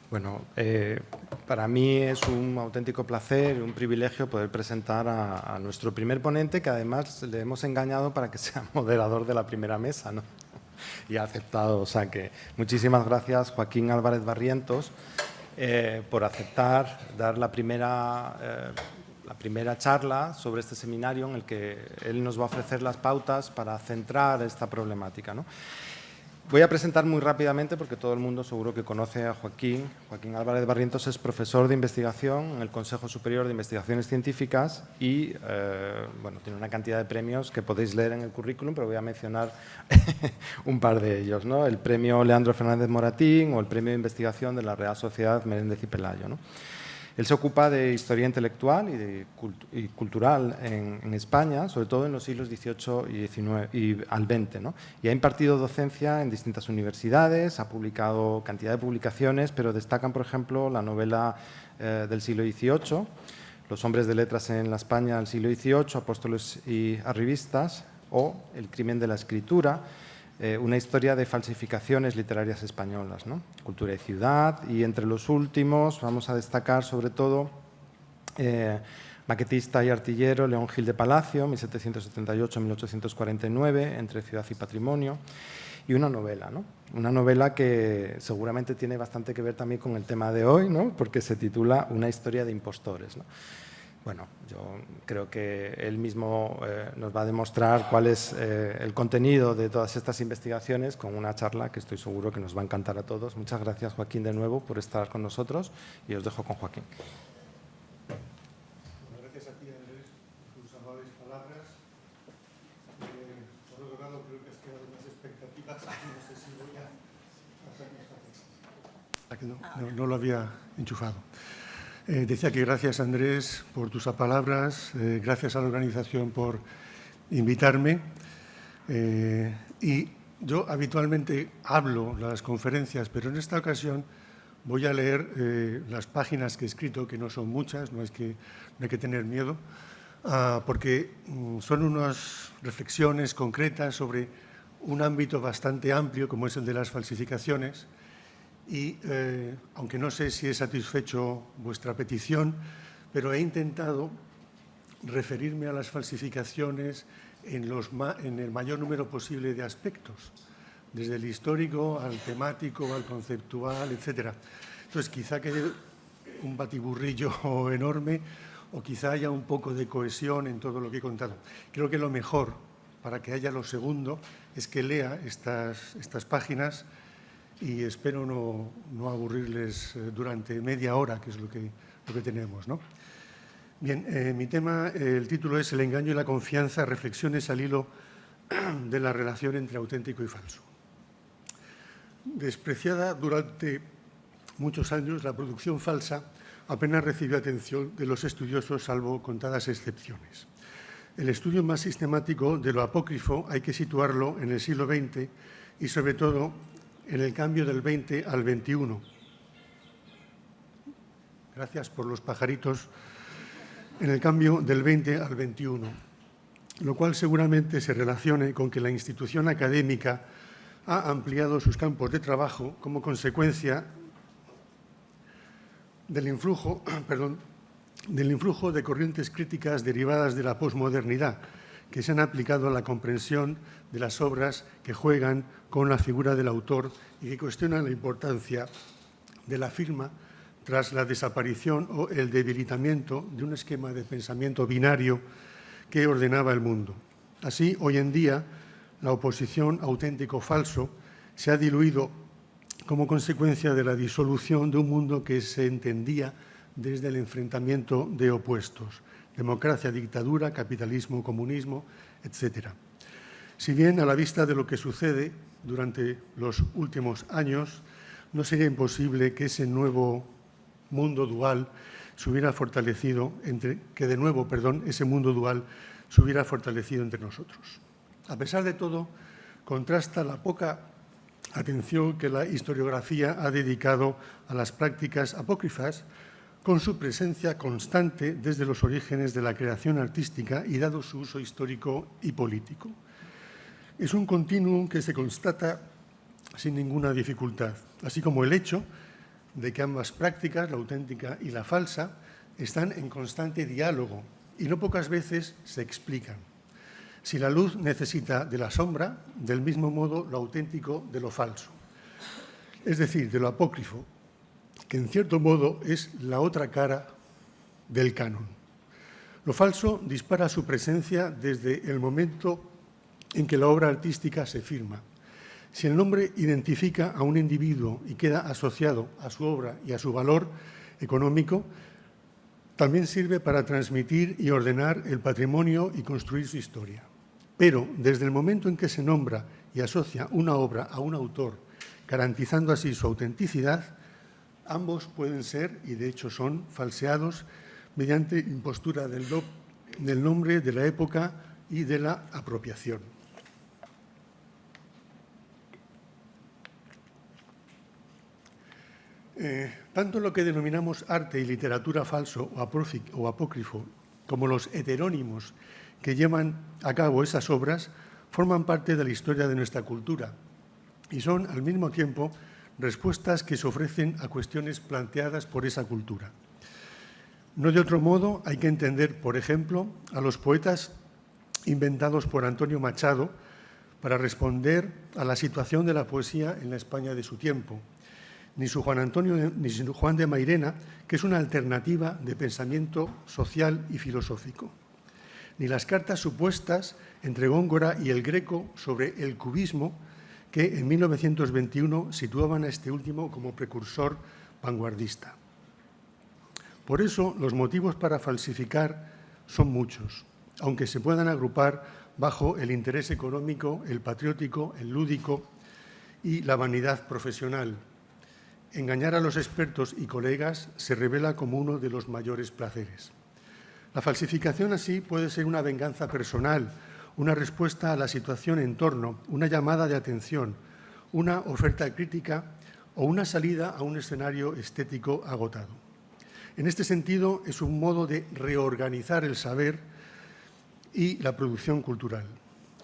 Bueno, para mí es un auténtico placer y un privilegio poder presentar a nuestro primer ponente, que además le hemos engañado para que sea moderador de la primera mesa, ¿no? Y ha aceptado. O sea que muchísimas gracias, Joaquín Álvarez Barrientos, por aceptar dar la primera charla sobre este seminario en el que él nos va a ofrecer las pautas para centrar esta problemática, ¿no? Voy a presentar muy rápidamente porque todo el mundo seguro que conoce a Joaquín. Joaquín Álvarez Barrientos es profesor de investigación en el Consejo Superior de Investigaciones Científicas y bueno, tiene una cantidad de premios que podéis leer en el currículum, pero voy a mencionar un par de ellos, ¿no? El premio Leandro Fernández Moratín o el premio de investigación de la Real Sociedad Menéndez y Pelayo, ¿no? Él se ocupa de historia intelectual y cultural en España, sobre todo en los siglos XVIII y XIX y al XX, ¿no? Y ha impartido docencia en distintas universidades, ha publicado cantidad de publicaciones, pero destacan, por ejemplo, la novela del siglo XVIII, Los hombres de letras en la España del siglo XVIII, Apóstoles y arribistas, o El crimen de la escritura, una historia de falsificaciones literarias españolas, ¿no? Cultura y ciudad, y entre los últimos vamos a destacar sobre todo maquetista y artillero León Gil de Palacio, 1778-1849, Entre ciudad y patrimonio, y una novela, ¿no? Una novela que seguramente tiene bastante que ver también con el tema de hoy, ¿no? Porque se titula Una historia de impostores, ¿no? Bueno, yo creo que él mismo nos va a demostrar cuál es el contenido de todas estas investigaciones con una charla que estoy seguro que nos va a encantar a todos. Muchas gracias, Joaquín, de nuevo por estar con nosotros y os dejo con Joaquín. Gracias a ti, Andrés, por tus amables palabras. Por otro lado, creo que has creado unas expectativas y no sé si voy a satisfacer. No lo había enchufado. Decía que gracias, Andrés, por tus palabras, gracias a la organización por invitarme. Y yo habitualmente hablo las conferencias, pero en esta ocasión voy a leer las páginas que he escrito, que no son muchas, no hay que tener miedo, porque son unas reflexiones concretas sobre un ámbito bastante amplio, como es el de las falsificaciones. Y aunque no sé si he satisfecho vuestra petición, pero he intentado referirme a las falsificaciones en el mayor número posible de aspectos, desde el histórico al temático, al conceptual, etc. Entonces, quizá quede un batiburrillo enorme o quizá haya un poco de cohesión en todo lo que he contado. Creo que lo mejor, para que haya lo segundo, es que lea estas páginas y espero no aburrirles durante media hora, que es lo que tenemos, ¿no? Bien, mi tema, el título es El engaño y la confianza, reflexiones al hilo de la relación entre auténtico y falso. Despreciada durante muchos años, la producción falsa apenas recibió atención de los estudiosos, salvo contadas excepciones. El estudio más sistemático de lo apócrifo hay que situarlo en el siglo XX y, sobre todo, en el cambio del 20 al 21. Gracias por los pajaritos. En el cambio del 20 al 21, lo cual seguramente se relacione con que la institución académica ha ampliado sus campos de trabajo como consecuencia del influjo de corrientes críticas derivadas de la posmodernidad, que se han aplicado a la comprensión de las obras que juegan con la figura del autor y que cuestionan la importancia de la firma tras la desaparición o el debilitamiento de un esquema de pensamiento binario que ordenaba el mundo. Así, hoy en día, la oposición auténtico-falso se ha diluido como consecuencia de la disolución de un mundo que se entendía desde el enfrentamiento de opuestos: democracia, dictadura, capitalismo, comunismo, etc. Si bien, a la vista de lo que sucede durante los últimos años, no sería imposible que ese nuevo mundo dual se hubiera fortalecido ese mundo dual se hubiera fortalecido entre nosotros. A pesar de todo, contrasta la poca atención que la historiografía ha dedicado a las prácticas apócrifas con su presencia constante desde los orígenes de la creación artística y dado su uso histórico y político. Es un continuum que se constata sin ninguna dificultad, así como el hecho de que ambas prácticas, la auténtica y la falsa, están en constante diálogo y no pocas veces se explican. Si la luz necesita de la sombra, del mismo modo lo auténtico de lo falso, es decir, de lo apócrifo, que en cierto modo es la otra cara del canon. Lo falso dispara su presencia desde el momento en que la obra artística se firma. Si el nombre identifica a un individuo y queda asociado a su obra y a su valor económico, también sirve para transmitir y ordenar el patrimonio y construir su historia. Pero desde el momento en que se nombra y asocia una obra a un autor, garantizando así su autenticidad, ambos pueden ser, y de hecho son, falseados mediante impostura del nombre, de la época y de la apropiación. Tanto lo que denominamos arte y literatura falso o apócrifo, como los heterónimos que llevan a cabo esas obras, forman parte de la historia de nuestra cultura y son, al mismo tiempo, respuestas que se ofrecen a cuestiones planteadas por esa cultura. No de otro modo hay que entender, por ejemplo, a los poetas inventados por Antonio Machado para responder a la situación de la poesía en la España de su tiempo, ni su Juan de Mairena, que es una alternativa de pensamiento social y filosófico, ni las cartas supuestas entre Góngora y el Greco sobre el cubismo, que en 1921 situaban a este último como precursor vanguardista. Por eso, los motivos para falsificar son muchos, aunque se puedan agrupar bajo el interés económico, el patriótico, el lúdico y la vanidad profesional. Engañar a los expertos y colegas se revela como uno de los mayores placeres. La falsificación así puede ser una venganza personal, una respuesta a la situación en torno, una llamada de atención, una oferta crítica o una salida a un escenario estético agotado. En este sentido, es un modo de reorganizar el saber y la producción cultural.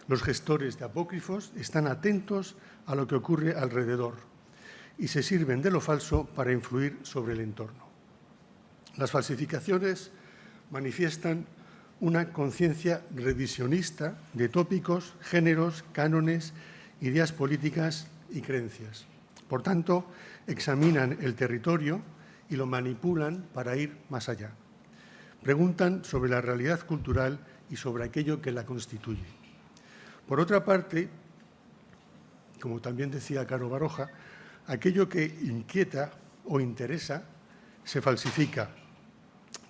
Los gestores de apócrifos están atentos a lo que ocurre alrededor y se sirven de lo falso para influir sobre el entorno. Las falsificaciones manifiestan una conciencia revisionista de tópicos, géneros, cánones, ideas políticas y creencias. Por tanto, examinan el territorio y lo manipulan para ir más allá. Preguntan sobre la realidad cultural y sobre aquello que la constituye. Por otra parte, como también decía Caro Baroja, aquello que inquieta o interesa se falsifica,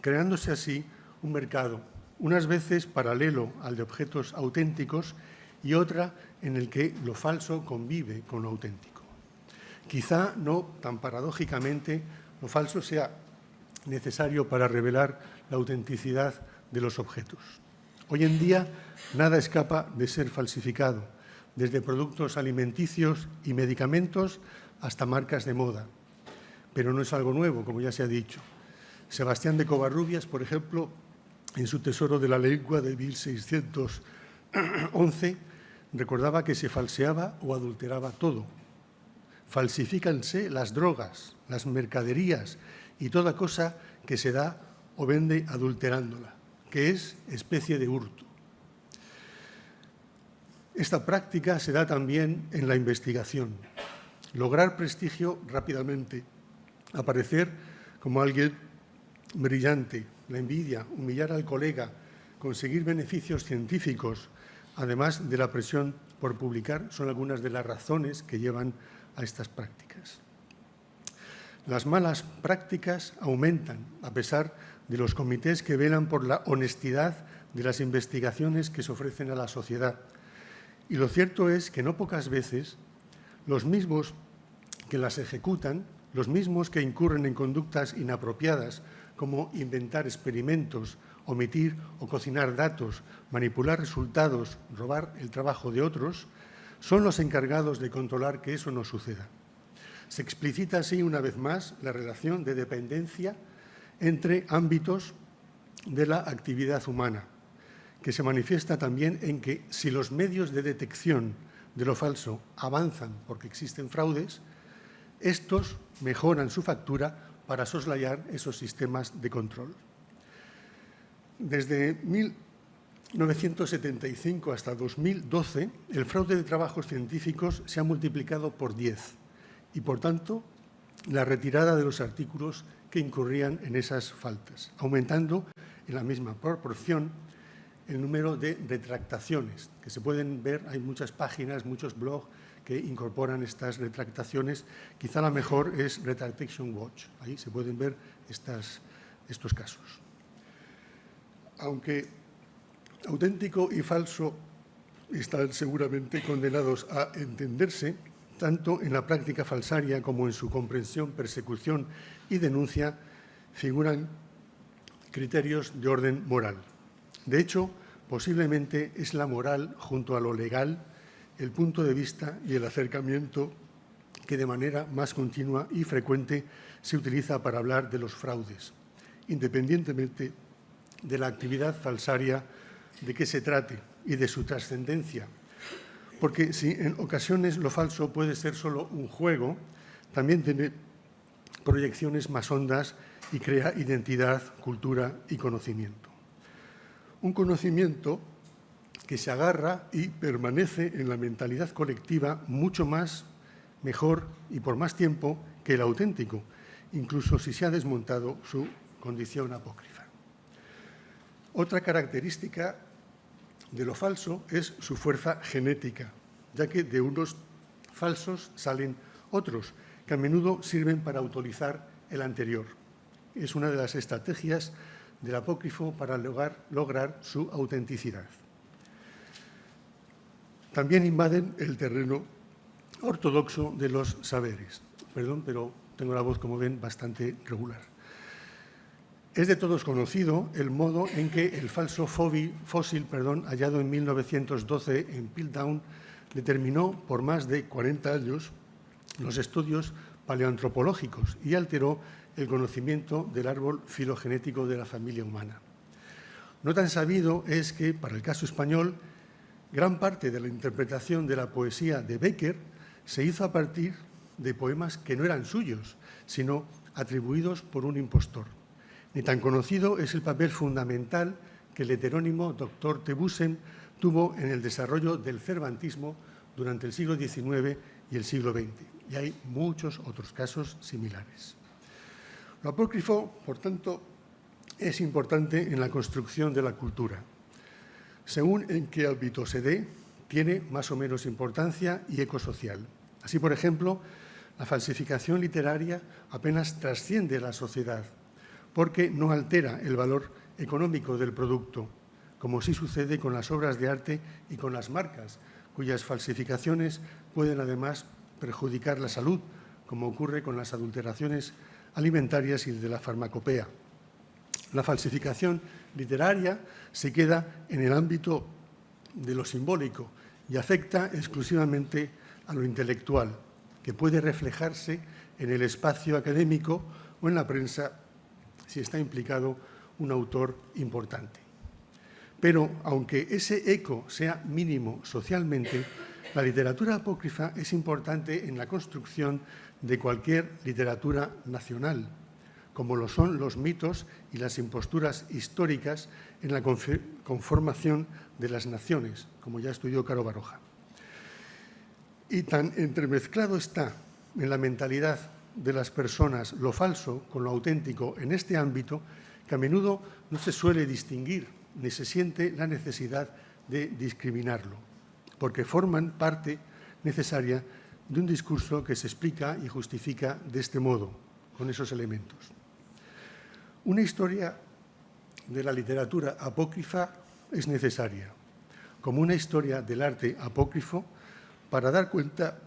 creándose así un mercado, unas veces paralelo al de objetos auténticos y otra en el que lo falso convive con lo auténtico. Quizá no tan paradójicamente lo falso sea necesario para revelar la autenticidad de los objetos. Hoy en día nada escapa de ser falsificado, desde productos alimenticios y medicamentos hasta marcas de moda. Pero no es algo nuevo, como ya se ha dicho. Sebastián de Covarrubias, por ejemplo, en su Tesoro de la Lengua de 1611, recordaba que se falseaba o adulteraba todo. Falsifícanse las drogas, las mercaderías y toda cosa que se da o vende adulterándola, que es especie de hurto. Esta práctica se da también en la investigación. Lograr prestigio rápidamente, aparecer como alguien brillante, la envidia, humillar al colega, conseguir beneficios científicos, además de la presión por publicar, son algunas de las razones que llevan a estas prácticas. Las malas prácticas aumentan, a pesar de los comités que velan por la honestidad de las investigaciones que se ofrecen a la sociedad. Y lo cierto es que no pocas veces los mismos que las ejecutan, los mismos que incurren en conductas inapropiadas, como inventar experimentos, omitir o cocinar datos, manipular resultados, robar el trabajo de otros, son los encargados de controlar que eso no suceda. Se explicita así, una vez más, la relación de dependencia entre ámbitos de la actividad humana, que se manifiesta también en que si los medios de detección de lo falso avanzan porque existen fraudes, Estos mejoran su factura para soslayar esos sistemas de control. Desde 1975 hasta 2012, el fraude de trabajos científicos se ha multiplicado por 10 y, por tanto, la retirada de los artículos que incurrían en esas faltas, aumentando en la misma proporción el número de retractaciones, que se pueden ver, hay muchas páginas, muchos blogs que incorporan estas retractaciones. Quizá la mejor es Retractation Watch, ahí se pueden ver estos casos. Aunque auténtico y falso están seguramente condenados a entenderse, tanto en la práctica falsaria como en su comprensión, persecución y denuncia, figuran criterios de orden moral. De hecho, posiblemente es la moral, junto a lo legal, el punto de vista y el acercamiento que de manera más continua y frecuente se utiliza para hablar de los fraudes, independientemente de la actividad falsaria de que se trate y de su trascendencia. Porque si en ocasiones lo falso puede ser solo un juego, también tiene proyecciones más hondas y crea identidad, cultura y conocimiento. Un conocimiento que se agarra y permanece en la mentalidad colectiva mucho más, mejor y por más tiempo que el auténtico, incluso si se ha desmontado su condición apócrifa. Otra característica de lo falso es su fuerza genética, ya que de unos falsos salen otros, que a menudo sirven para autorizar el anterior. Es una de las estrategias del apócrifo para lograr su autenticidad. También invaden el terreno ortodoxo de los saberes. Perdón, pero tengo la voz, como ven, bastante regular. Es de todos conocido el modo en que el falso fósil hallado en 1912 en Piltdown determinó por más de 40 años los estudios paleoantropológicos y alteró el conocimiento del árbol filogenético de la familia humana. No tan sabido es que, para el caso español, gran parte de la interpretación de la poesía de Bécquer se hizo a partir de poemas que no eran suyos, sino atribuidos por un impostor. Ni tan conocido es el papel fundamental que el heterónimo Dr. Tebusen tuvo en el desarrollo del cervantismo durante el siglo XIX y el siglo XX. Y hay muchos otros casos similares. Lo apócrifo, por tanto, es importante en la construcción de la cultura. Según en qué ámbito se dé, tiene más o menos importancia y eco social. Así, por ejemplo, la falsificación literaria apenas trasciende la sociedad, porque no altera el valor económico del producto, como sí sucede con las obras de arte y con las marcas, cuyas falsificaciones pueden además perjudicar la salud, como ocurre con las adulteraciones alimentarias y de la farmacopea. La falsificación literaria se queda en el ámbito de lo simbólico y afecta exclusivamente a lo intelectual, que puede reflejarse en el espacio académico o en la prensa si está implicado un autor importante. Pero, aunque ese eco sea mínimo socialmente, la literatura apócrifa es importante en la construcción de cualquier literatura nacional, como lo son los mitos y las imposturas históricas en la conformación de las naciones, como ya estudió Caro Baroja. Y tan entremezclado está en la mentalidad de las personas lo falso con lo auténtico en este ámbito, que a menudo no se suele distinguir ni se siente la necesidad de discriminarlo, porque forman parte necesaria de un discurso que se explica y justifica de este modo, con esos elementos. Una historia de la literatura apócrifa es necesaria, como una historia del arte apócrifo, para dar cuenta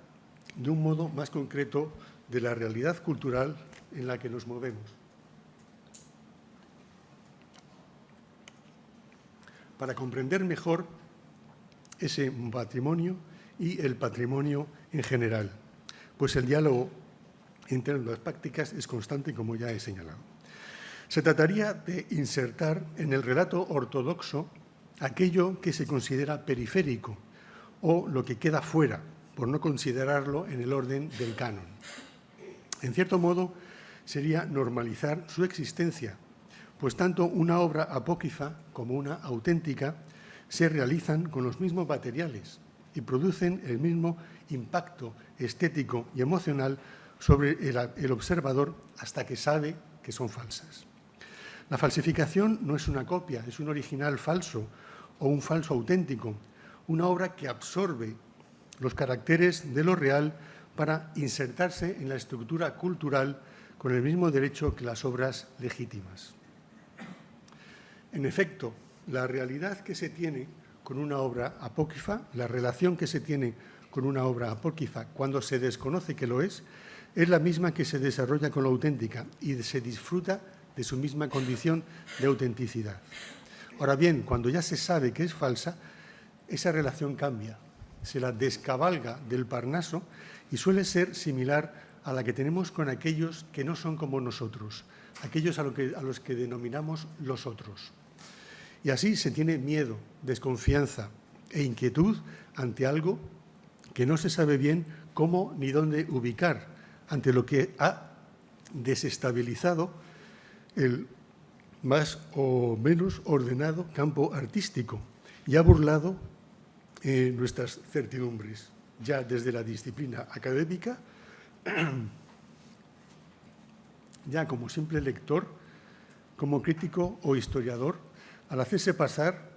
de un modo más concreto de la realidad cultural en la que nos movemos. Para comprender mejor ese patrimonio y el patrimonio en general, pues el diálogo entre las prácticas es constante, como ya he señalado. Se trataría de insertar en el relato ortodoxo aquello que se considera periférico o lo que queda fuera, por no considerarlo en el orden del canon. En cierto modo, sería normalizar su existencia, pues tanto una obra apócrifa como una auténtica se realizan con los mismos materiales y producen el mismo impacto estético y emocional sobre el observador hasta que sabe que son falsas. La falsificación no es una copia, es un original falso o un falso auténtico, una obra que absorbe los caracteres de lo real para insertarse en la estructura cultural con el mismo derecho que las obras legítimas. En efecto, la realidad que se tiene con una obra apócrifa, la relación que se tiene con una obra apócrifa cuando se desconoce que lo es la misma que se desarrolla con la auténtica y se disfruta de su misma condición de autenticidad. Ahora bien, cuando ya se sabe que es falsa, esa relación cambia, se la descabalga del Parnaso y suele ser similar a la que tenemos con aquellos que no son como nosotros, aquellos a los que denominamos los otros. Y así se tiene miedo, desconfianza e inquietud ante algo que no se sabe bien cómo ni dónde ubicar, ante lo que ha desestabilizado el más o menos ordenado campo artístico y ha burlado nuestras certidumbres, ya desde la disciplina académica, ya como simple lector, como crítico o historiador, al hacerse pasar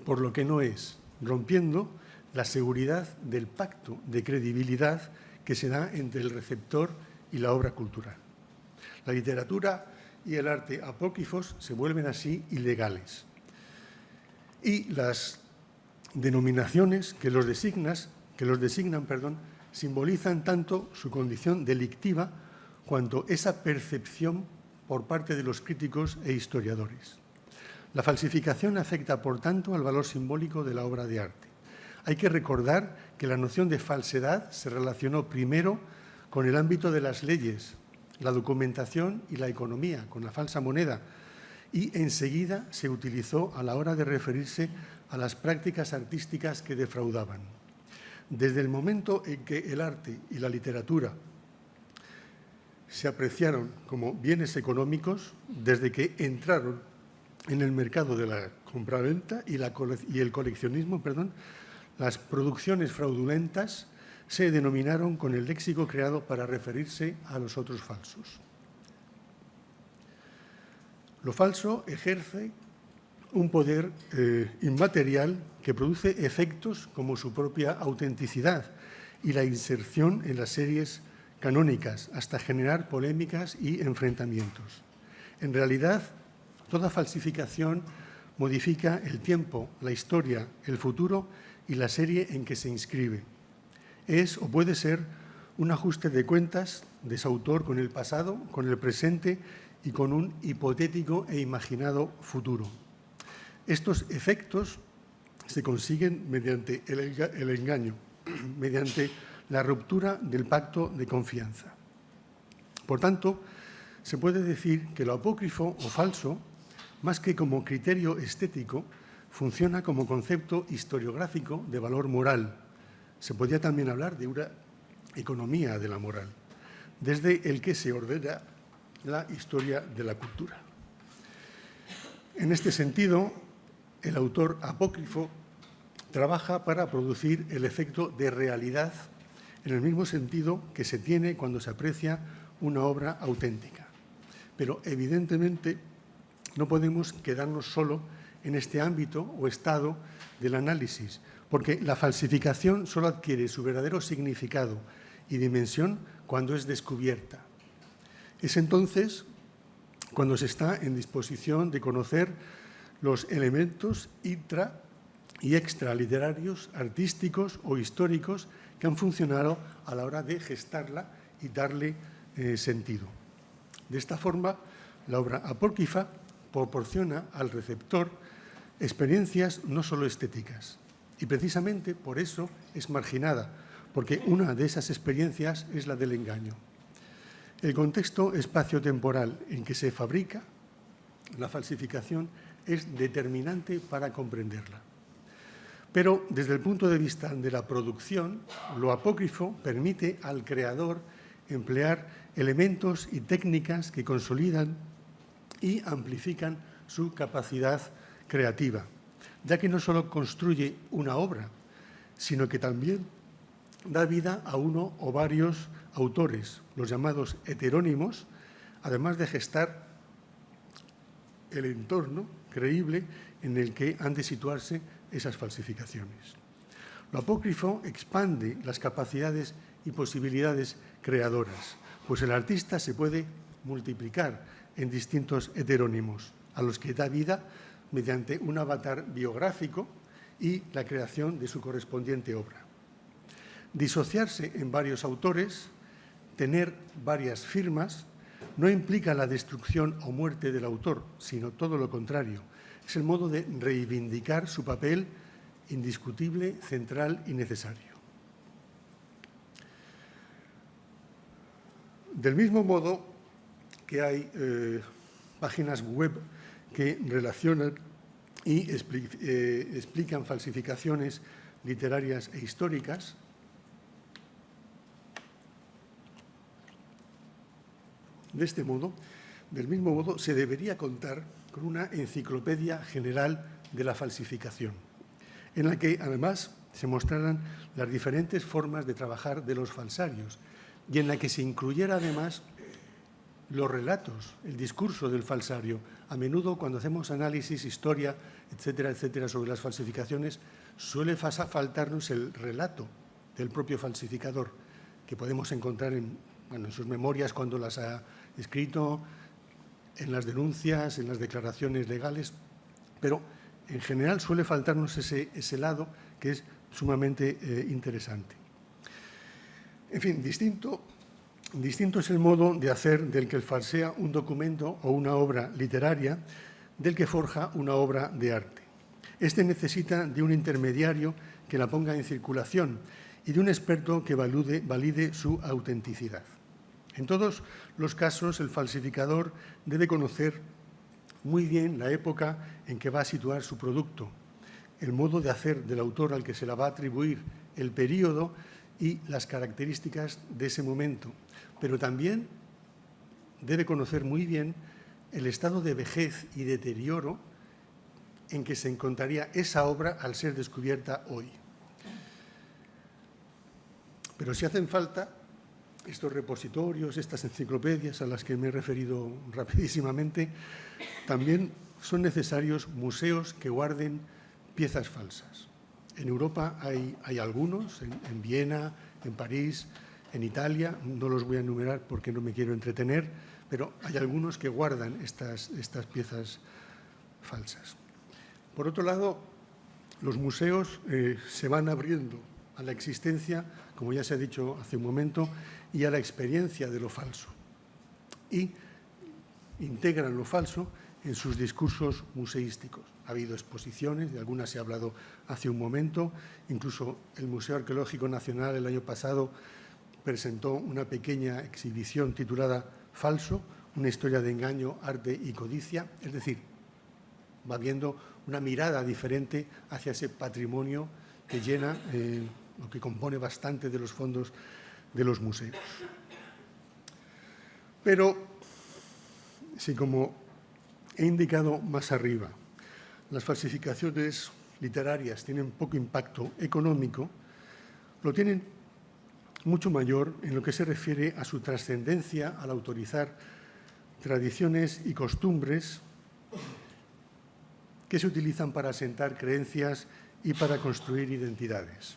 por lo que no es, rompiendo la seguridad del pacto de credibilidad que se da entre el receptor y la obra cultural. La literatura y el arte apócrifos se vuelven así ilegales. Y las denominaciones que los designan, simbolizan tanto su condición delictiva cuanto esa percepción por parte de los críticos e historiadores. La falsificación afecta, por tanto, al valor simbólico de la obra de arte. Hay que recordar que la noción de falsedad se relacionó primero con el ámbito de las leyes, la documentación y la economía, con la falsa moneda, y enseguida se utilizó a la hora de referirse a las prácticas artísticas que defraudaban. Desde el momento en que el arte y la literatura se apreciaron como bienes económicos, desde que entraron en el mercado de la compraventa y el coleccionismo, las producciones fraudulentas se denominaron con el léxico creado para referirse a los otros falsos. Lo falso ejerce un poder inmaterial que produce efectos como su propia autenticidad y la inserción en las series canónicas hasta generar polémicas y enfrentamientos. En realidad, toda falsificación modifica el tiempo, la historia, el futuro y la serie en que se inscribe. Es o puede ser un ajuste de cuentas de su autor con el pasado, con el presente y con un hipotético e imaginado futuro. Estos efectos se consiguen mediante el engaño, mediante la ruptura del pacto de confianza. Por tanto, se puede decir que lo apócrifo o falso, más que como criterio estético, funciona como concepto historiográfico de valor moral. Se podría también hablar de una economía de la moral, desde el que se ordena la historia de la cultura. En este sentido, el autor apócrifo trabaja para producir el efecto de realidad en el mismo sentido que se tiene cuando se aprecia una obra auténtica. Pero, evidentemente, no podemos quedarnos solo en este ámbito o estado del análisis, porque la falsificación solo adquiere su verdadero significado y dimensión cuando es descubierta. Es entonces cuando se está en disposición de conocer los elementos intra y extraliterarios, artísticos o históricos que han funcionado a la hora de gestarla y darle sentido. De esta forma, la obra apócrifa proporciona al receptor experiencias no solo estéticas, y precisamente por eso es marginada, porque una de esas experiencias es la del engaño. El contexto espacio-temporal en que se fabrica la falsificación es determinante para comprenderla. Pero desde el punto de vista de la producción, lo apócrifo permite al creador emplear elementos y técnicas que consolidan y amplifican su capacidad creativa, ya que no solo construye una obra, sino que también da vida a uno o varios autores, los llamados heterónimos, además de gestar el entorno creíble en el que han de situarse esas falsificaciones. Lo apócrifo expande las capacidades y posibilidades creadoras, pues el artista se puede multiplicar en distintos heterónimos, a los que da vida mediante un avatar biográfico y la creación de su correspondiente obra. Disociarse en varios autores, tener varias firmas, no implica la destrucción o muerte del autor, sino todo lo contrario. Es el modo de reivindicar su papel indiscutible, central y necesario. Del mismo modo que hay páginas web que relacionan y explican falsificaciones literarias e históricas, del mismo modo, se debería contar con una enciclopedia general de la falsificación, en la que además se mostraran las diferentes formas de trabajar de los falsarios y en la que se incluyera además los relatos, el discurso del falsario. A menudo, cuando hacemos análisis, historia, etcétera, etcétera, sobre las falsificaciones, suele faltarnos el relato del propio falsificador, que podemos encontrar en sus memorias cuando las ha escrito, en las denuncias, en las declaraciones legales, pero en general suele faltarnos ese lado que es sumamente interesante. En fin, distinto es el modo de hacer del que falsea un documento o una obra literaria del que forja una obra de arte. Este necesita de un intermediario que la ponga en circulación y de un experto que valide su autenticidad. En todos los casos, el falsificador debe conocer muy bien la época en que va a situar su producto, el modo de hacer del autor al que se la va a atribuir, el periodo y las características de ese momento, pero también debe conocer muy bien el estado de vejez y deterioro en que se encontraría esa obra al ser descubierta hoy. Pero si hacen falta estos repositorios, estas enciclopedias a las que me he referido rapidísimamente, también son necesarios museos que guarden piezas falsas. En Europa hay algunos, en Viena, en París, en Italia, no los voy a enumerar porque no me quiero entretener, pero hay algunos que guardan estas piezas falsas. Por otro lado, los museos se van abriendo a la existencia, como ya se ha dicho hace un momento, y a la experiencia de lo falso. Y integran lo falso en sus discursos museísticos. Ha habido exposiciones, de algunas se ha hablado hace un momento, incluso el Museo Arqueológico Nacional el año pasado presentó una pequeña exhibición titulada Falso, una historia de engaño, arte y codicia, es decir, va viendo una mirada diferente hacia ese patrimonio que llena o que compone bastante de los fondos de los museos. Pero, si como he indicado más arriba, las falsificaciones literarias tienen poco impacto económico, lo tienen mucho mayor en lo que se refiere a su trascendencia al autorizar tradiciones y costumbres que se utilizan para asentar creencias y para construir identidades.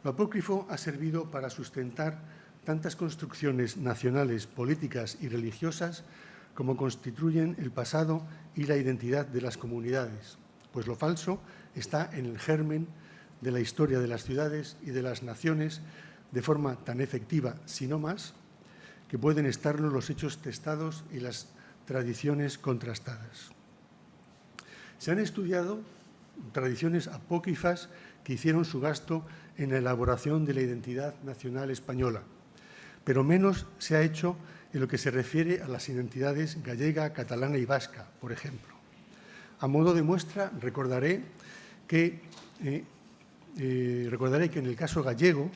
Lo apócrifo ha servido para sustentar tantas construcciones nacionales, políticas y religiosas como constituyen el pasado y la identidad de las comunidades, pues lo falso está en el germen de la historia de las ciudades y de las naciones de forma tan efectiva, si no más, que pueden estarlo los hechos testados y las tradiciones contrastadas. Se han estudiado tradiciones apócrifas que hicieron su gasto en la elaboración de la identidad nacional española, pero menos se ha hecho en lo que se refiere a las identidades gallega, catalana y vasca, por ejemplo. A modo de muestra, recordaré que en el caso gallego,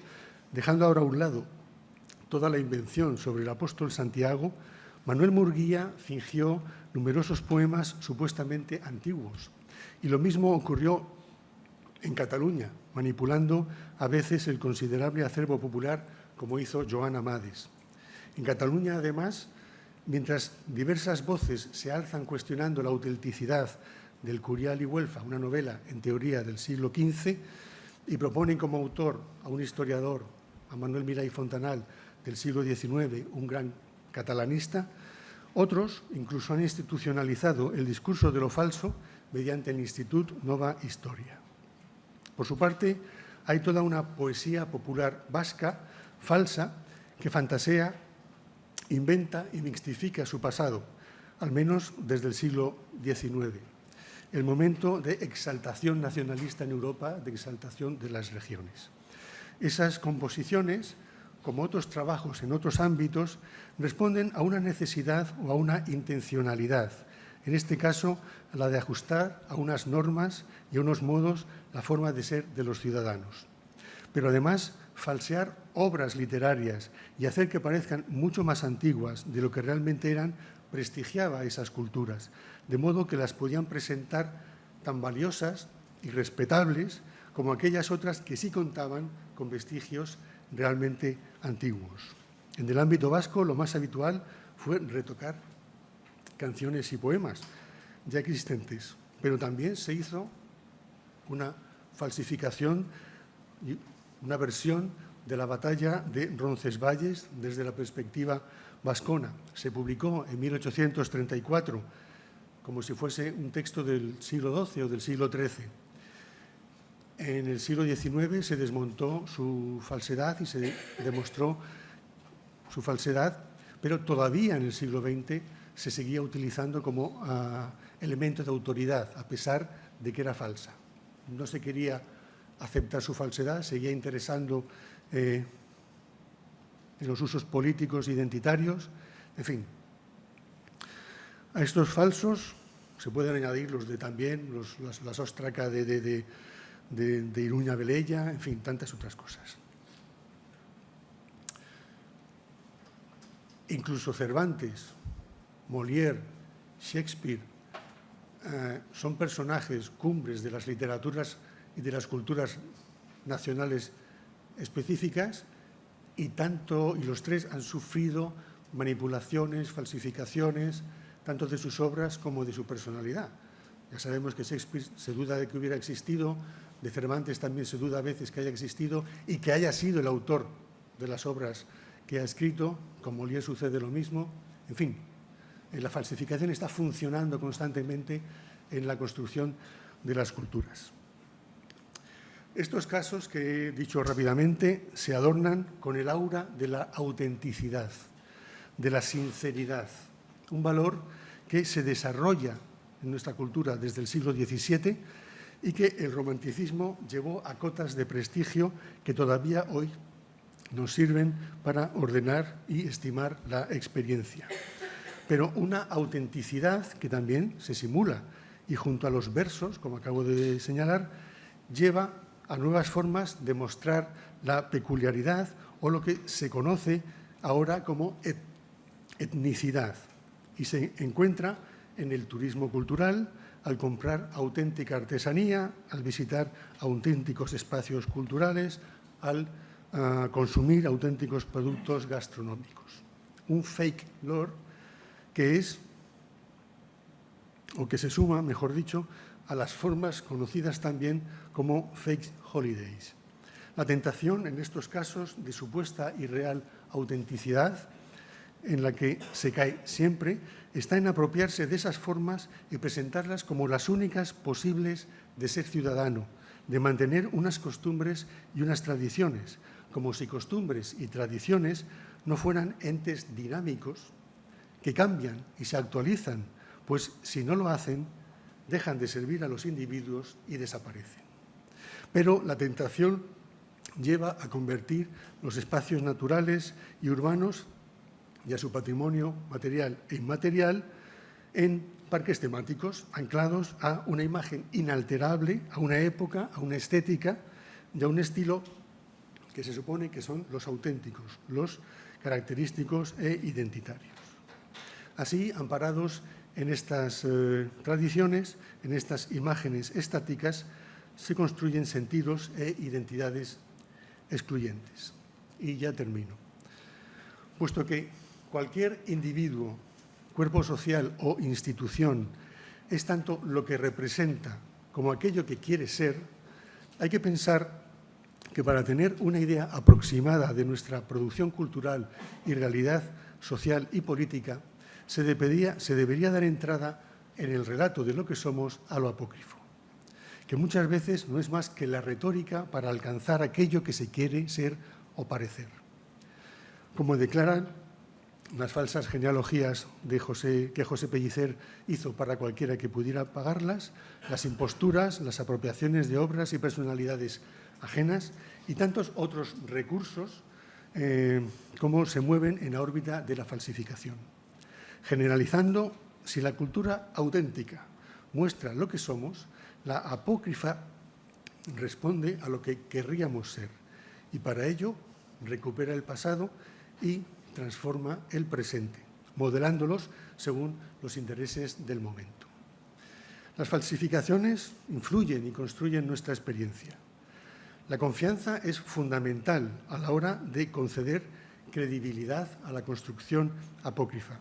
dejando ahora a un lado toda la invención sobre el apóstol Santiago, Manuel Murguía fingió numerosos poemas supuestamente antiguos. Y lo mismo ocurrió en Cataluña, manipulando a veces el considerable acervo popular, como hizo Joan Amades. En Cataluña, además, mientras diversas voces se alzan cuestionando la autenticidad del Curial y Güelfa, una novela en teoría del siglo XV, y proponen como autor a un historiador, a Manuel Milà i Fontanal, del siglo XIX, un gran catalanista, otros incluso han institucionalizado el discurso de lo falso mediante el Institut Nova Historia. Por su parte, hay toda una poesía popular vasca falsa que fantasea, inventa y mixtifica su pasado, al menos desde el siglo XIX, el momento de exaltación nacionalista en Europa, de exaltación de las regiones. Esas composiciones, como otros trabajos en otros ámbitos, responden a una necesidad o a una intencionalidad, en este caso la de ajustar a unas normas y a unos modos la forma de ser de los ciudadanos. Pero además, falsear obras literarias y hacer que parezcan mucho más antiguas de lo que realmente eran, prestigiaba a esas culturas, de modo que las podían presentar tan valiosas y respetables como aquellas otras que sí contaban con vestigios realmente antiguos. En el ámbito vasco, lo más habitual fue retocar canciones y poemas ya existentes, pero también se hizo una falsificación y una versión de la batalla de Roncesvalles desde la perspectiva vascona. Se publicó en 1834 como si fuese un texto del siglo XII o del siglo XIII. En el siglo XIX se desmontó su falsedad y se demostró su falsedad, pero todavía en el siglo XX se seguía utilizando como elemento de autoridad, a pesar de que era falsa. No se quería aceptar su falsedad, seguía interesando en los usos políticos identitarios, en fin. A estos falsos se pueden añadir los de también, las Óstraca de Iruña Velella, en fin, tantas otras cosas. Incluso Cervantes, Molière, Shakespeare, son personajes cumbres de las literaturas y de las culturas nacionales específicas y los tres han sufrido manipulaciones, falsificaciones, tanto de sus obras como de su personalidad. Ya sabemos que Shakespeare se duda de que hubiera existido, de Cervantes también se duda a veces que haya existido y que haya sido el autor de las obras que ha escrito, con Molière sucede lo mismo. En fin, la falsificación está funcionando constantemente en la construcción de las culturas. Estos casos que he dicho rápidamente se adornan con el aura de la autenticidad, de la sinceridad, un valor que se desarrolla en nuestra cultura desde el siglo XVII y que el romanticismo llevó a cotas de prestigio que todavía hoy nos sirven para ordenar y estimar la experiencia. Pero una autenticidad que también se simula y junto a los versos, como acabo de señalar, lleva a nuevas formas de mostrar la peculiaridad o lo que se conoce ahora como etnicidad y se encuentra en el turismo cultural, al comprar auténtica artesanía, al visitar auténticos espacios culturales, al consumir auténticos productos gastronómicos. Un fake lore que es, o que se suma, mejor dicho, a las formas conocidas también como fake holidays. La tentación, en estos casos, de supuesta y real autenticidad, en la que se cae siempre, está en apropiarse de esas formas y presentarlas como las únicas posibles de ser ciudadano, de mantener unas costumbres y unas tradiciones, como si costumbres y tradiciones no fueran entes dinámicos que cambian y se actualizan, pues si no lo hacen, dejan de servir a los individuos y desaparecen. Pero la tentación lleva a convertir los espacios naturales y urbanos y a su patrimonio material e inmaterial en parques temáticos anclados a una imagen inalterable, a una época, a una estética y a un estilo que se supone que son los auténticos, los característicos e identitarios. Así, amparados en estas tradiciones, en estas imágenes estáticas, se construyen sentidos e identidades excluyentes. Y ya termino. Puesto que cualquier individuo, cuerpo social o institución es tanto lo que representa como aquello que quiere ser, hay que pensar que para tener una idea aproximada de nuestra producción cultural y realidad social y política, se debería dar entrada en el relato de lo que somos a lo apócrifo, que muchas veces no es más que la retórica para alcanzar aquello que se quiere ser o parecer. Como declaran las falsas genealogías que José Pellicer hizo para cualquiera que pudiera pagarlas, las imposturas, las apropiaciones de obras y personalidades ajenas y tantos otros recursos como se mueven en la órbita de la falsificación. Generalizando, si la cultura auténtica muestra lo que somos, la apócrifa responde a lo que querríamos ser y para ello recupera el pasado y transforma el presente, modelándolos según los intereses del momento. Las falsificaciones influyen y construyen nuestra experiencia. La confianza es fundamental a la hora de conceder credibilidad a la construcción apócrifa.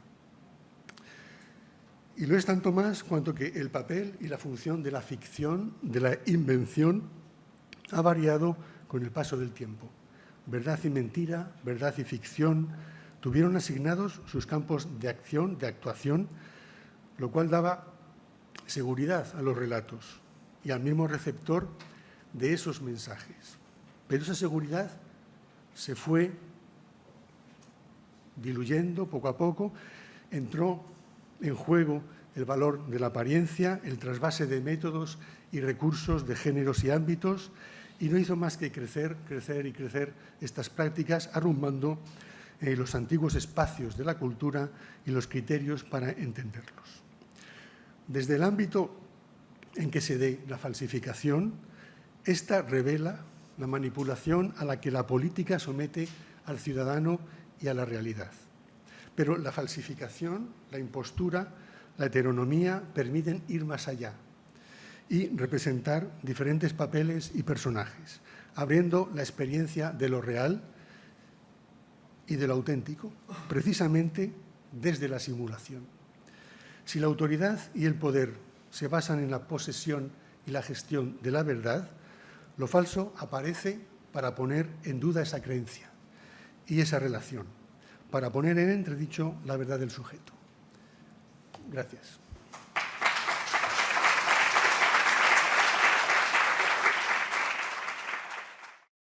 Y lo es tanto más cuanto que el papel y la función de la ficción, de la invención, ha variado con el paso del tiempo. Verdad y mentira, verdad y ficción, tuvieron asignados sus campos de acción, de actuación, lo cual daba seguridad a los relatos y al mismo receptor de esos mensajes. Pero esa seguridad se fue diluyendo poco a poco, entró en juego el valor de la apariencia, el trasvase de métodos y recursos de géneros y ámbitos, y no hizo más que crecer estas prácticas, arrumbando los antiguos espacios de la cultura y los criterios para entenderlos. Desde el ámbito en que se dé la falsificación, esta revela la manipulación a la que la política somete al ciudadano y a la realidad. Pero la falsificación, la impostura, la heteronomía permiten ir más allá y representar diferentes papeles y personajes, abriendo la experiencia de lo real y de lo auténtico, precisamente desde la simulación. Si la autoridad y el poder se basan en la posesión y la gestión de la verdad, lo falso aparece para poner en duda esa creencia y esa relación, para poner en entredicho la verdad del sujeto. Gracias.